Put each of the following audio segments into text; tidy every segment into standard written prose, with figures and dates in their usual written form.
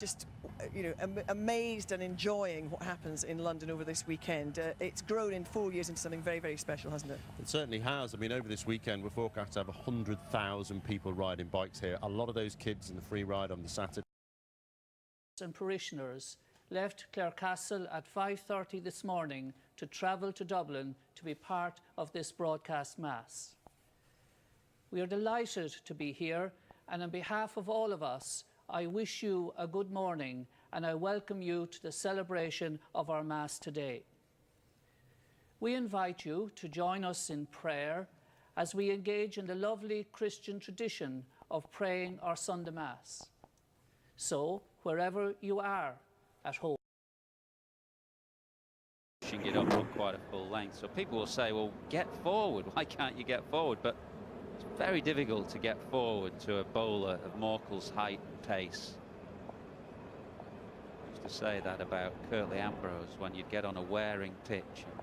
Just, you know, amazed and enjoying what happens in London over this weekend. It's grown in 4 years into something very, very special, hasn't it? It certainly has. I mean, over this weekend, we're forecast to have 100,000 people riding bikes here. A lot of those kids in the free ride on the Saturday. And parishioners left Clarecastle at 5:30 this morning to travel to Dublin to be part of this broadcast mass. We are delighted to be here, and on behalf of all of us, I wish you a good morning and I welcome you to the celebration of our Mass today. We invite you to join us in prayer as we engage in the lovely Christian tradition of praying our Sunday Mass. So, wherever you are at home. Pushing it up on quite a full length. So people will say, well, get forward. Why can't you get forward? But it's very difficult to get forward to a bowler of Morkel's height and pace. I used to say that about Curtly Ambrose. When you'd get on a wearing pitch and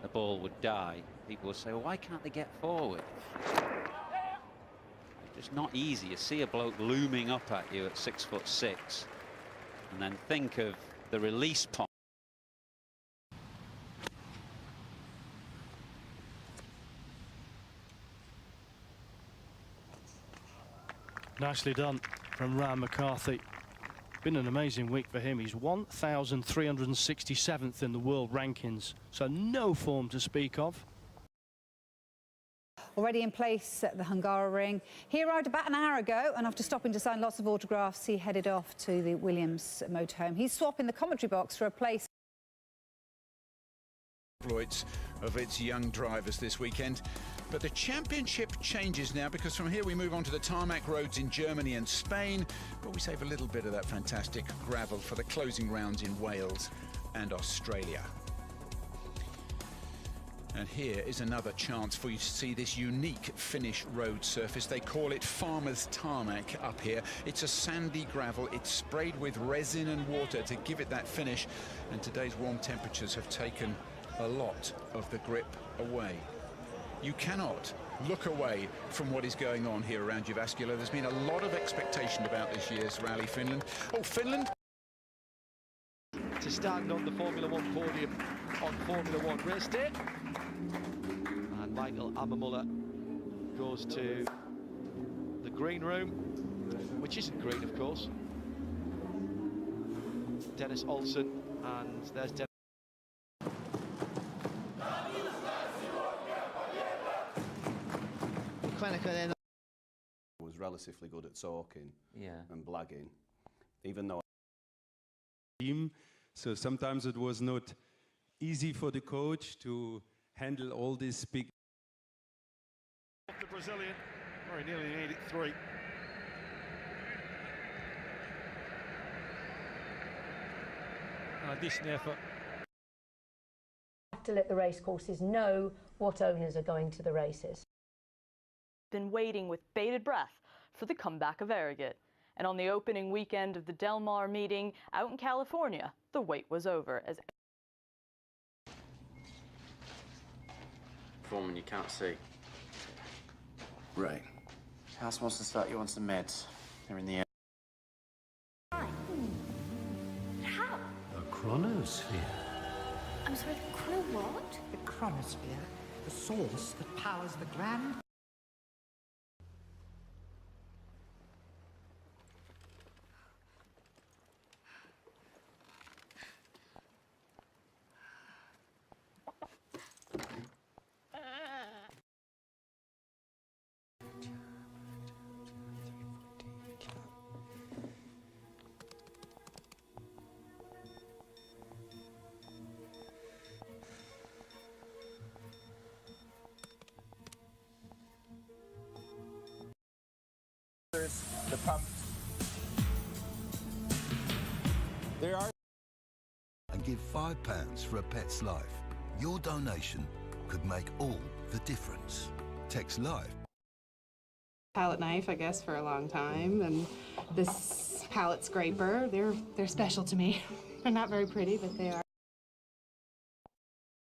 the ball would die, people would say, well, why can't they get forward? It's just not easy. You see a bloke looming up at you at 6'6", and then think of the release point. Nicely done from Ram McCarthy. Been an amazing week for him. He's 1,367th in the world rankings, so no form to speak of. Already in place at the Hungaroring. He arrived about an hour ago, and after stopping to sign lots of autographs, he headed off to the Williams motorhome. He's swapping the commentary box for a place. Exploits of its young drivers this weekend. But the championship changes now, because from here we move on to the tarmac roads in Germany and Spain, but we save a little bit of that fantastic gravel for the closing rounds in Wales and Australia. And here is another chance for you to see this unique Finnish road surface. They call it Farmer's Tarmac up here. It's a sandy gravel. It's sprayed with resin and water to give it that finish. And today's warm temperatures have taken a lot of the grip away. You cannot look away from what is going on here around Jyväskylä. There's been a lot of expectation about this year's Rally Finland. Oh, Finland! To stand on the Formula One podium on Formula One race day. And Michael Ammermuller goes to the green room, which isn't green, of course. Dennis Olsen, and there's Dennis. Then was relatively good at talking and blagging, even though so sometimes it was not easy for the coach to handle all this big. The Brazilian very nearly made it 3. Additional effort. Have to let the racecourses know what owners are going to the races. Been waiting with bated breath for the comeback of Arrogate. And on the opening weekend of the Del Mar meeting out in California, the wait was over as performing you can't see. right. House wants to start you on some meds. They're in the air. How? The chronosphere. I'm sorry, the chrono what? The chronosphere, the source that powers the grand. The pump. There are. And give £5 for a pet's life. Your donation could make all the difference. Text LIFE. Palette knife, I guess, for a long time, and this palette scraper, they're special to me. They're not very pretty, but they are.